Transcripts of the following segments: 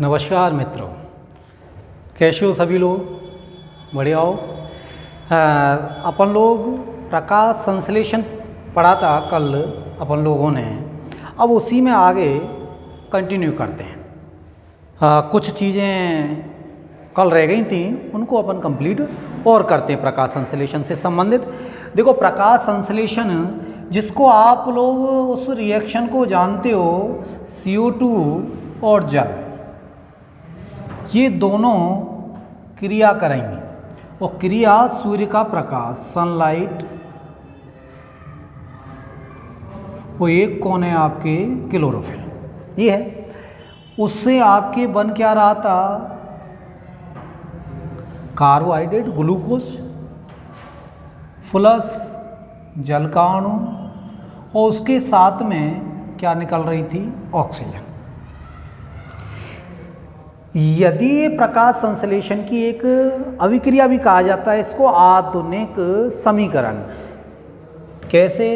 नमस्कार मित्रों, कैसे हो सभी लोग? बढ़िया हो? अपन लोग प्रकाश संश्लेषण पढ़ा था कल अपन लोगों ने। अब उसी में आगे कंटिन्यू करते हैं। कुछ चीज़ें कल रह गई थी, उनको अपन कंप्लीट और करते हैं प्रकाश संश्लेषण से संबंधित। देखो, प्रकाश संश्लेषण जिसको आप लोग उस रिएक्शन को जानते हो, CO2 और जल, ये दोनों क्रिया करेंगे और क्रिया सूर्य का प्रकाश, सनलाइट, वो एक कौन है आपके क्लोरोफिल, ये है। उससे आपके बन क्या रहा था? कार्बोहाइड्रेट, ग्लूकोज प्लस जल का अणु, और उसके साथ में क्या निकल रही थी? ऑक्सीजन। यदि प्रकाश संश्लेषण की एक अभिक्रिया भी कहा जाता है इसको आधुनिक समीकरण। कैसे?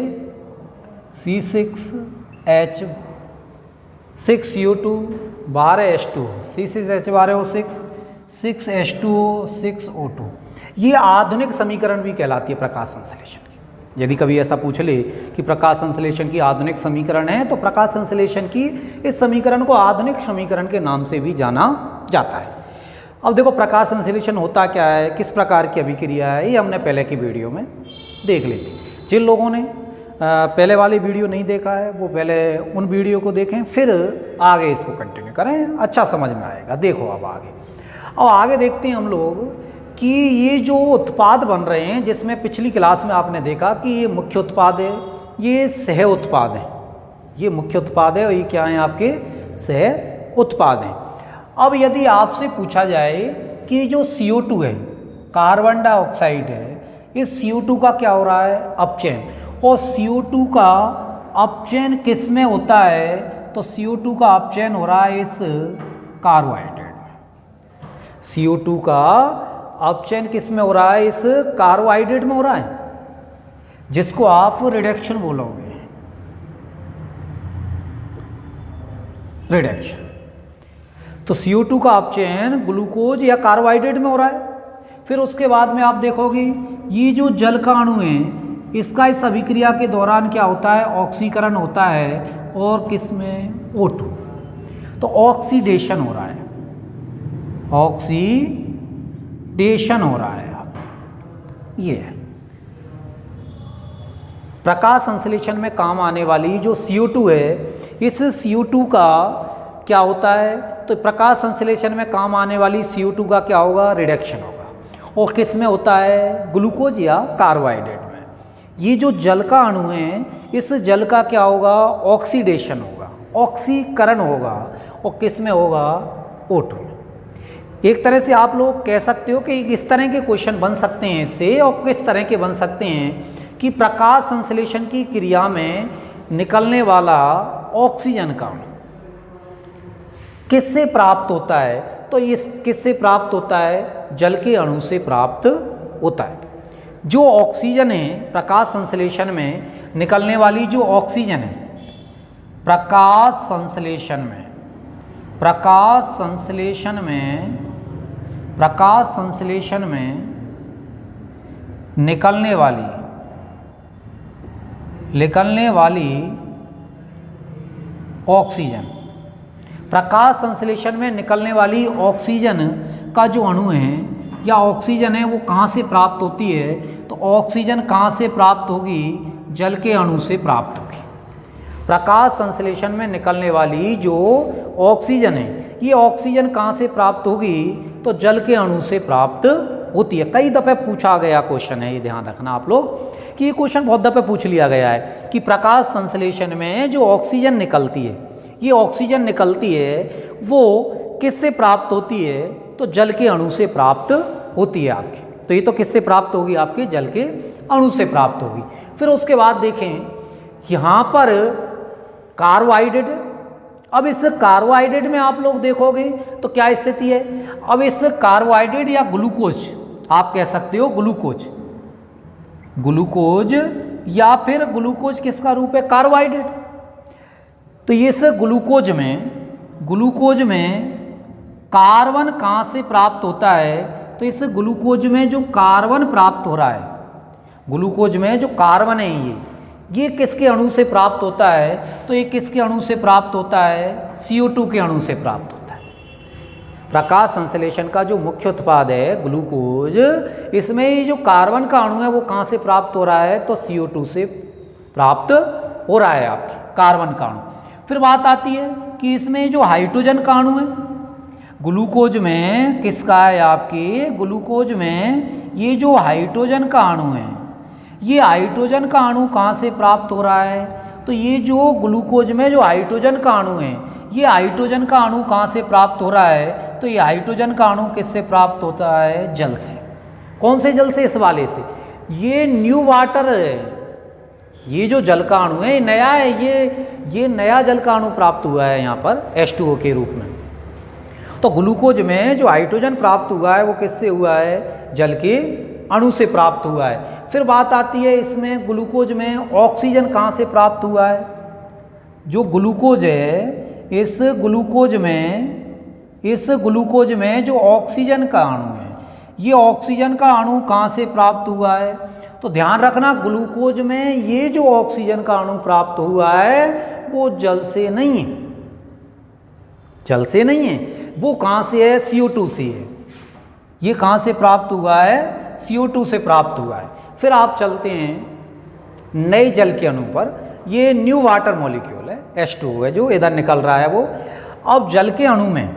C6H6CO2 12H2, C6H12O6 6H2O 6O2, ये आधुनिक समीकरण भी कहलाती है प्रकाश संश्लेषण की। यदि कभी ऐसा पूछ ले कि प्रकाश संश्लेषण की आधुनिक समीकरण है, तो प्रकाश संश्लेषण की इस समीकरण को आधुनिक समीकरण के नाम से भी जाना जाता है। अब देखो, प्रकाश संश्लेषण होता क्या है, किस प्रकार की अभिक्रिया है, ये हमने पहले की वीडियो में देख ली थी। जिन लोगों ने पहले वाली वीडियो नहीं देखा है, वो पहले उन वीडियो को देखें, फिर आगे इसको कंटिन्यू करें, अच्छा समझ में आएगा। देखो अब आगे देखते हैं हम लोग कि ये जो उत्पाद बन रहे हैं, जिसमें पिछली क्लास में आपने देखा कि ये मुख्य उत्पाद है, ये सह उत्पाद है, ये मुख्य उत्पाद है और ये क्या है? आपके सह उत्पाद हैं। अब यदि आपसे पूछा जाए कि जो CO2 है, कार्बन डाइऑक्साइड है, इस CO2 का क्या हो रहा है? अपचयन। और CO2 का अपचयन किस में होता है? तो CO2 का अपचयन हो रहा है इस कार्बोहाइड्रेट में। CO2 का अपचयन किस में हो रहा है? इस कार्बोहाइड्रेट में हो रहा है, जिसको आप रिडक्शन बोलोगे, रिडक्शन। तो CO2 का अपचयन ग्लूकोज या कार्बोहाइड्रेट में हो रहा है। फिर उसके बाद में आप देखोगे ये जो जल का अणु है, इसका इस अभिक्रिया के दौरान क्या होता है? ऑक्सीकरण होता है, और किस में? O2। तो ऑक्सीडेशन हो रहा है, ऑक्सीडेशन हो रहा है। आप ये है प्रकाश संश्लेषण में काम आने वाली जो CO2 है, इस CO2 का क्या होता है? तो प्रकाश संश्लेषण में काम आने वाली CO2 का क्या होगा? रिडक्शन होगा। और किस में होता है? ग्लूकोज या कार्बोहाइड्रेट में। ये जो जल का अणु है, इस जल का क्या होगा? ऑक्सीडेशन होगा, ऑक्सीकरण होगा, और किस में होगा? O2। एक तरह से आप लोग कह सकते हो कि इस तरह के क्वेश्चन बन सकते हैं इससे, और किस तरह के बन सकते हैं कि प्रकाश संश्लेषण की क्रिया में निकलने वाला ऑक्सीजन का अणु किससे प्राप्त होता है? तो इस किससे प्राप्त होता है? जल के अणु से प्राप्त होता है। जो ऑक्सीजन है, प्रकाश संश्लेषण में निकलने वाली जो ऑक्सीजन है, प्रकाश संश्लेषण में निकलने वाली ऑक्सीजन, प्रकाश संश्लेषण में निकलने वाली ऑक्सीजन का जो अणु है या ऑक्सीजन है, वो कहाँ से प्राप्त होती है? तो ऑक्सीजन कहाँ से प्राप्त होगी? जल के अणु से प्राप्त होगी। प्रकाश संश्लेषण में निकलने वाली जो ऑक्सीजन है, ये ऑक्सीजन कहाँ से प्राप्त होगी? तो जल के अणु से प्राप्त होती है। कई दफ़े पूछा गया क्वेश्चन है, ये ध्यान रखना आप लोग कि ये क्वेश्चन बहुत दफ़े पूछ लिया गया है कि प्रकाश संश्लेषण में जो ऑक्सीजन निकलती है, ये ऑक्सीजन निकलती है, वो किससे प्राप्त होती है? तो जल के अणु से प्राप्त होती है आपकी। तो ये तो किससे प्राप्त होगी? आपके जल के अणु से प्राप्त होगी। फिर उसके बाद देखें, यहाँ पर कार्बोहाइड्रेट। अब इस कार्बोहाइड्रेट में आप लोग देखोगे तो क्या स्थिति है? अब इस कार्बोहाइड्रेट या ग्लूकोज, आप कह सकते हो ग्लूकोज या फिर ग्लूकोज किसका रूप है? कार्बोहाइड्रेट। तो इस ग्लूकोज में कार्बन कहाँ से प्राप्त होता है, तो इस ग्लूकोज में जो कार्बन प्राप्त हो रहा है, ग्लूकोज में जो कार्बन है ये किसके अणु से प्राप्त होता है, तो ये किसके अणु से प्राप्त होता है, CO2 के अणु से प्राप्त होता है। प्रकाश संश्लेषण का जो मुख्य उत्पाद है ग्लूकोज, इसमें ये जो कार्बन का अणु है वो कहाँ से प्राप्त हो रहा है, तो CO2 से प्राप्त हो रहा है आपके कार्बन का अणु। फिर बात आती है कि इसमें जो हाइड्रोजन का अणु है ग्लूकोज में, किसका है आपके ग्लूकोज में ये जो हाइड्रोजन का अणु है, ये हाइड्रोजन का अणु कहाँ से प्राप्त हो रहा है, तो ये जो ग्लूकोज में जो हाइड्रोजन का अणु है, ये हाइड्रोजन का अणु कहाँ से प्राप्त हो रहा है, तो ये हाइड्रोजन का अणु किससे प्राप्त होता है, जल से। कौन से जल से, इस वाले से। ये न्यू वाटर है, ये जो जल का अणु है ये नया है, ये नया जल का अणु प्राप्त हुआ है यहाँ पर H2O के रूप में। तो ग्लूकोज में जो हाइड्रोजन प्राप्त हुआ है वो किससे हुआ है, जल के अणु से प्राप्त हुआ है। फिर बात आती है इसमें ग्लूकोज में ऑक्सीजन कहाँ से प्राप्त हुआ है। जो ग्लूकोज है, इस ग्लूकोज में जो ऑक्सीजन का अणु है, ये ऑक्सीजन का अणु कहाँ से प्राप्त हुआ है, तो ध्यान रखना ग्लूकोज में ये जो ऑक्सीजन का अणु प्राप्त हुआ है वो जल से नहीं है, जल से नहीं है, वो कहाँ से है, CO2 से है। ये कहाँ से प्राप्त हुआ है, CO2 से प्राप्त हुआ है। फिर आप चलते हैं नए जल के अणु पर। ये न्यू वाटर मॉलिक्यूल है, H2O है जो इधर निकल रहा है वो। अब जल के अणु में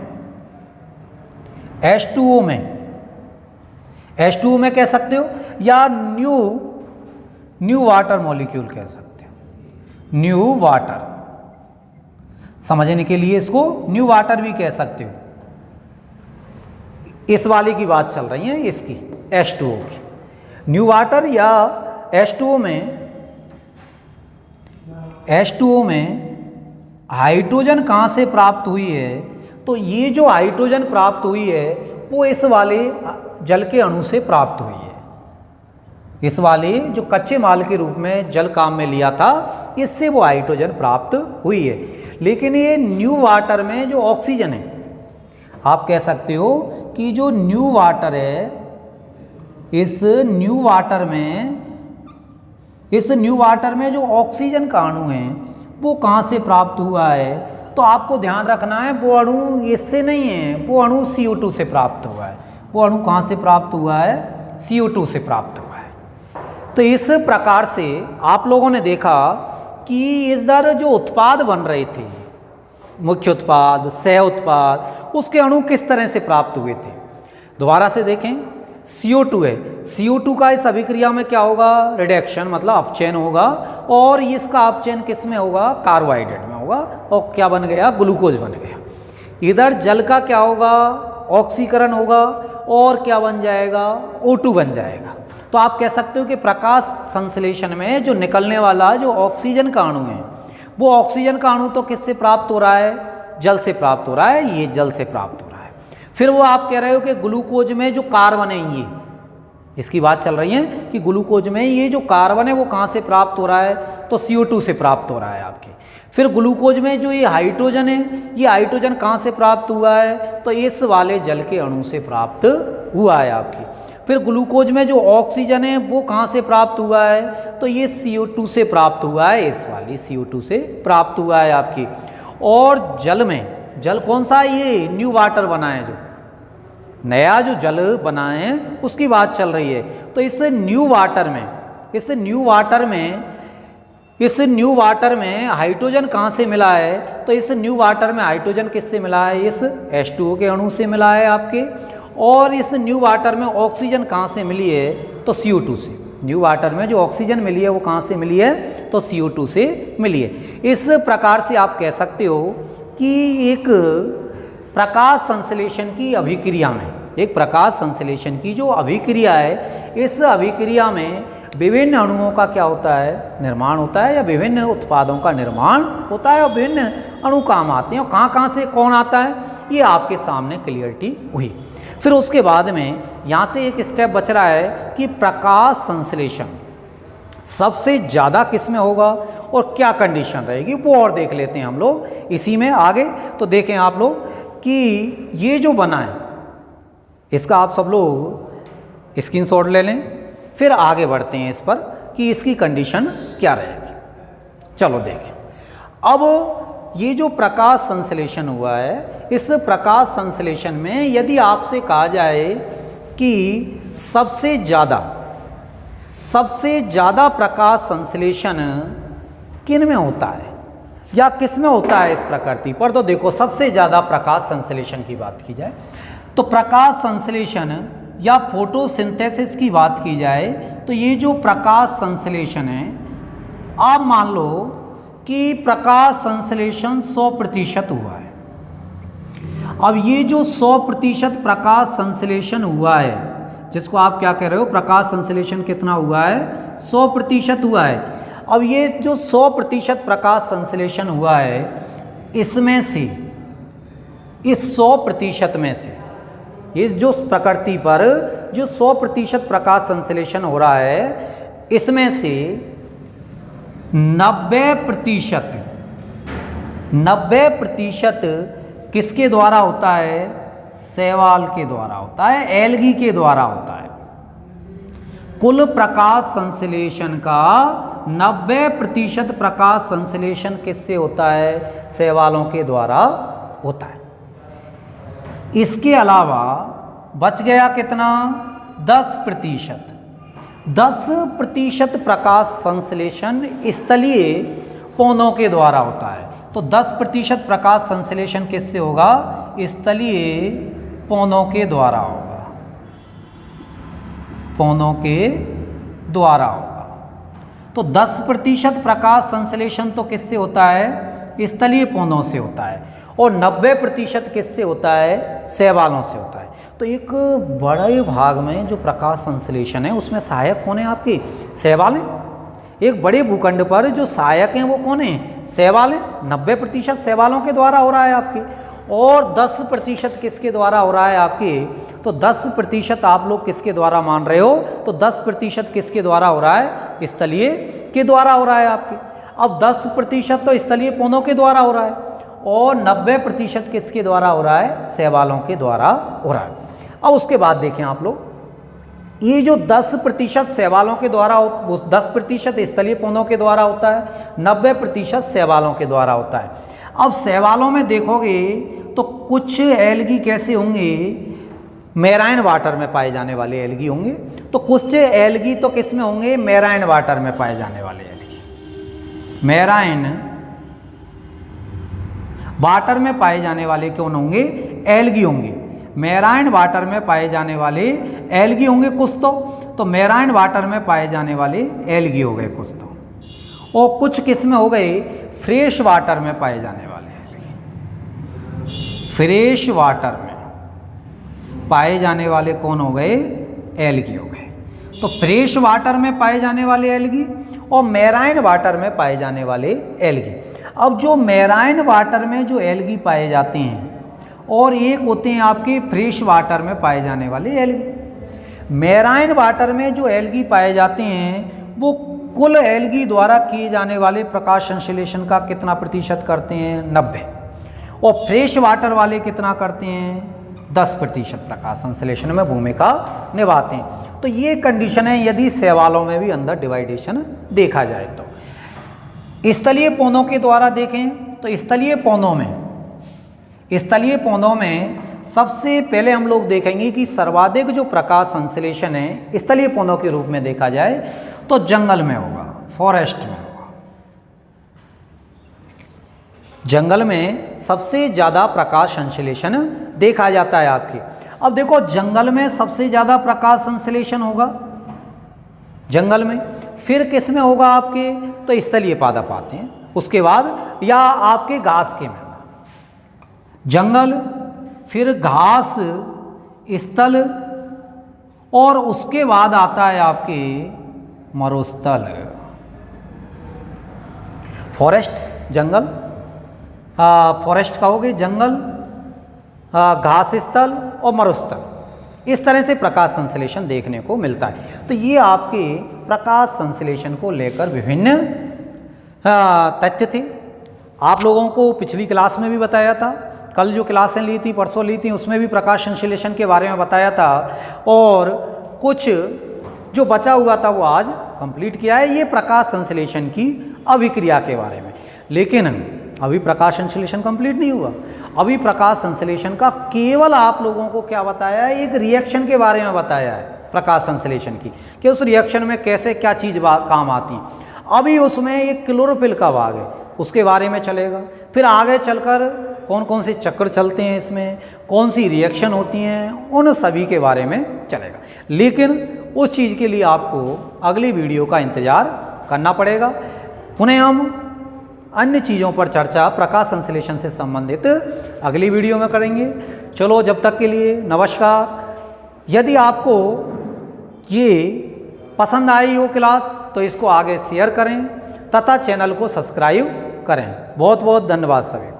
H2O में कह सकते हो या न्यू वाटर मॉलिक्यूल कह सकते हो। न्यू वाटर, समझने के लिए इसको न्यू वाटर भी कह सकते हो। इस वाले की बात चल रही है, इसकी H2O की। न्यू वाटर या H2O में हाइड्रोजन कहाँ से प्राप्त हुई है, तो ये जो हाइड्रोजन प्राप्त हुई है वो इस वाले जल के अणु से प्राप्त हुई है। इस वाले जो कच्चे माल के रूप में जल काम में लिया था, इससे वो हाइड्रोजन प्राप्त हुई है। लेकिन ये न्यू वाटर में जो ऑक्सीजन है, आप कह सकते हो कि जो न्यू वाटर है, इस न्यू वाटर में जो ऑक्सीजन का अणु है वो कहाँ से प्राप्त हुआ है, तो आपको ध्यान रखना है वो अणु इससे नहीं है, वो अणु CO2 से प्राप्त हुआ है। वो अणु कहाँ से प्राप्त हुआ है, CO2 से प्राप्त हुआ है। तो इस प्रकार से आप लोगों ने देखा कि इधर जो उत्पाद बन रहे थे, मुख्य उत्पाद, सह उत्पाद, उसके अणु किस तरह से प्राप्त हुए थे। दोबारा से देखें, CO2 है, CO2 का इस अभिक्रिया में क्या होगा, रिडक्शन मतलब अपचयन होगा, और इसका अपचयन किस में होगा, कार्बोहाइड्रेट में होगा, और क्या बन गया, ग्लूकोज बन गया। इधर जल का क्या होगा, ऑक्सीकरण होगा, और क्या बन जाएगा, O2 बन जाएगा। तो आप कह सकते हो कि प्रकाश संश्लेषण में जो निकलने वाला जो ऑक्सीजन का अणु है, वो ऑक्सीजन का अणु तो किससे प्राप्त हो रहा है, जल से प्राप्त हो रहा है, ये जल से प्राप्त हो रहा है। फिर वो आप कह रहे हो कि ग्लूकोज में जो कार्बन है, ये इसकी बात चल रही है कि ग्लूकोज में ये जो कार्बन है वो कहाँ से प्राप्त हो रहा है, तो CO2 से प्राप्त हो रहा है आपके। फिर ग्लूकोज में जो ये हाइड्रोजन है, ये हाइड्रोजन कहाँ से प्राप्त हुआ है, तो इस वाले जल के अणु से प्राप्त हुआ है आपकी। फिर ग्लूकोज में जो ऑक्सीजन है वो कहाँ से प्राप्त हुआ है, तो ये CO2 से प्राप्त हुआ है, इस वाली CO2 से प्राप्त हुआ है आपकी। और जल में, जल कौन सा, ये न्यू वाटर बना है, जो नया जो जल बना है उसकी बात चल रही है। तो इस न्यू वाटर में हाइड्रोजन कहाँ से मिला है, तो इस न्यू वाटर में हाइड्रोजन किससे मिला है, इस H2O के अणु से मिला है आपके। और इस न्यू वाटर में ऑक्सीजन कहाँ से मिली है, तो CO2 से। न्यू वाटर में जो ऑक्सीजन मिली है वो कहाँ से मिली है, तो CO2 से मिली है। इस प्रकार से आप कह सकते हो कि एक प्रकाश संश्लेषण की अभिक्रिया में, एक प्रकाश संश्लेषण की जो अभिक्रिया है, इस अभिक्रिया में विभिन्न अणुओं का क्या होता है, निर्माण होता है, या विभिन्न उत्पादों का निर्माण होता है, और विभिन्न अणु काम आते हैं, और कहाँ कहाँ से कौन आता है, ये आपके सामने क्लियरिटी हुई। फिर उसके बाद में यहाँ से एक स्टेप बच रहा है कि प्रकाश संश्लेषण सबसे ज़्यादा किस में होगा और क्या कंडीशन रहेगी, वो और देख लेते हैं हम लोग इसी में आगे। तो देखें आप लोग कि ये जो बना है इसका आप सब लोग स्क्रीनशॉट ले लें, फिर आगे बढ़ते हैं इस पर कि इसकी कंडीशन क्या रहेगी। चलो देखें। अब ये जो प्रकाश संश्लेषण हुआ है, इस प्रकाश संश्लेषण में यदि आपसे कहा जाए कि सबसे ज़्यादा प्रकाश संश्लेषण किन में होता है या किस में होता है इस प्रकृति पर, तो देखो सबसे ज़्यादा प्रकाश संश्लेषण की बात की जाए तो प्रकाश संश्लेषण या फोटोसिंथेसिस की बात की जाए तो ये जो प्रकाश संश्लेषण है, आप मान लो कि प्रकाश संश्लेषण 100% हुआ है। अब ये जो 100% प्रकाश संश्लेषण हुआ है, जिसको आप क्या कह रहे हो, प्रकाश संश्लेषण कितना हुआ है, 100% हुआ है। अब ये जो 100% प्रकाश संश्लेषण हुआ है, इसमें से इस 100% में से ये जो प्रकृति पर जो 100% प्रकाश संश्लेषण हो रहा है, इसमें से 90% किसके द्वारा होता है, शैवाल के द्वारा होता है, एल्गी के द्वारा होता है। कुल प्रकाश संश्लेषण का 90% प्रकाश संश्लेषण किससे होता है, शैवालों के द्वारा होता है। इसके अलावा बच गया कितना, 10% प्रकाश संश्लेषण स्थलीय पौधों के द्वारा होता है। तो 10% प्रकाश संश्लेषण किससे होगा, स्थलीय पौधों के द्वारा होगा, पौधों के द्वारा होगा। तो 10% प्रकाश संश्लेषण तो किससे होता है, स्थलीय पौधों से होता है, और 90% किससे होता है, शैवालों से होता है। तो एक बड़े भाग में जो प्रकाश संश्लेषण है उसमें सहायक कौन है, आपके शैवाल हैं। एक बड़े भूखंड पर जो सहायक हैं वो कौन है, शैवाल हैं। 90% शैवालों के द्वारा हो रहा है आपके, और 10% किसके द्वारा हो रहा है आपके, तो 10% आप लोग किसके द्वारा मान रहे हो, तो 10% किसके द्वारा हो रहा है, स्थलीय के द्वारा हो रहा है आपके। अब 10% तो स्थलीय पौधों के द्वारा हो रहा है, और 90% किसके द्वारा हो रहा है, शैवालों के द्वारा हो रहा है। अब उसके बाद देखें आप लोग, ये जो 10% शैवालों के द्वारा, 10% स्थलीय पौधों के द्वारा होता है, 90% शैवालों के द्वारा होता है। अब शैवालों में देखोगे तो कुछ एल्गी कैसे होंगे, मैराइन वाटर में पाए जाने वाले एल्गी होंगे, तो कुछ एल्गी तो किस में होंगे, मैराइन वाटर में पाए जाने वाले एल्गी, मैराइन वाटर में पाए जाने वाले कौन होंगे, एल्गी होंगे। मैराइन वाटर में पाए जाने वाले एल्गी होंगे कुछ तो मैराइन वाटर में पाए जाने वाले एल्गी हो गए कुछ तो, और कुछ किस में हो गए, फ्रेश वाटर में पाए जाने वाले एल्गी, फ्रेश वाटर में पाए जाने वाले कौन हो गए, एल्गी हो गए। तो फ्रेश वाटर में पाए जाने वाले एल्गी और मैराइन वाटर में पाए जाने वाले एल्गी। अब जो मैराइन वाटर में जो एल्गी पाए जाते हैं और एक होते हैं आपके फ्रेश वाटर में पाए जाने वाले एल्गी। मैराइन वाटर में जो एल्गी पाए जाते हैं वो कुल एल्गी द्वारा किए जाने वाले प्रकाश संश्लेषण का कितना प्रतिशत करते हैं, 90, और फ्रेश वाटर वाले कितना करते हैं, 10% प्रकाश संश्लेषण में भूमिका निभाते हैं। तो ये कंडीशन है यदि शैवालों में भी अंदर डिवाइडेशन देखा जाए तो। स्थलीय पौधों के द्वारा देखें तो स्थलीय पौधों में सबसे पहले हम लोग देखेंगे कि सर्वाधिक जो प्रकाश संश्लेषण है स्थलीय पौधों के रूप में देखा जाए तो जंगल में होगा, फॉरेस्ट में होगा। जंगल में सबसे ज़्यादा प्रकाश संश्लेषण देखा जाता है आपके। अब देखो जंगल में सबसे ज़्यादा प्रकाश संश्लेषण होगा जंगल में, फिर किस में होगा आपके, तो स्थलीय पादप आते हैं, उसके बाद या आपके घास के मैदान, जंगल, फिर घास, स्थल, और उसके बाद आता है आपके मरुस्थल। फॉरेस्ट, जंगल, फॉरेस्ट कहोगे, जंगल, घास स्थल और मरुस्थल, इस तरह से प्रकाश संश्लेषण देखने को मिलता है। तो ये आपके प्रकाश संश्लेषण को लेकर विभिन्न तथ्य थे। आप लोगों को पिछली क्लास में भी बताया था, कल जो क्लासें ली थी, परसों ली थी, उसमें भी प्रकाश संश्लेषण के बारे में बताया था और कुछ जो बचा हुआ था वो आज कंप्लीट किया है, ये प्रकाश संश्लेषण की अभिक्रिया के बारे में। लेकिन अभी प्रकाश संश्लेषण कंप्लीट नहीं हुआ, अभी प्रकाश संश्लेषण का केवल आप लोगों को क्या बताया है, एक रिएक्शन के बारे में बताया है प्रकाश संश्लेषण की, कि उस रिएक्शन में कैसे क्या चीज़ काम आती है। अभी उसमें एक क्लोरोफिल का भाग है, उसके बारे में चलेगा। फिर आगे चलकर कौन कौन से चक्र चलते हैं इसमें, कौन सी रिएक्शन होती हैं, उन सभी के बारे में चलेगा। लेकिन उस चीज़ के लिए आपको अगली वीडियो का इंतज़ार करना पड़ेगा। पुनः हम अन्य चीज़ों पर चर्चा प्रकाश संश्लेषण से संबंधित अगली वीडियो में करेंगे। चलो जब तक के लिए नमस्कार। यदि आपको ये पसंद आई हो क्लास तो इसको आगे शेयर करें तथा चैनल को सब्सक्राइब करें। बहुत बहुत धन्यवाद सभी।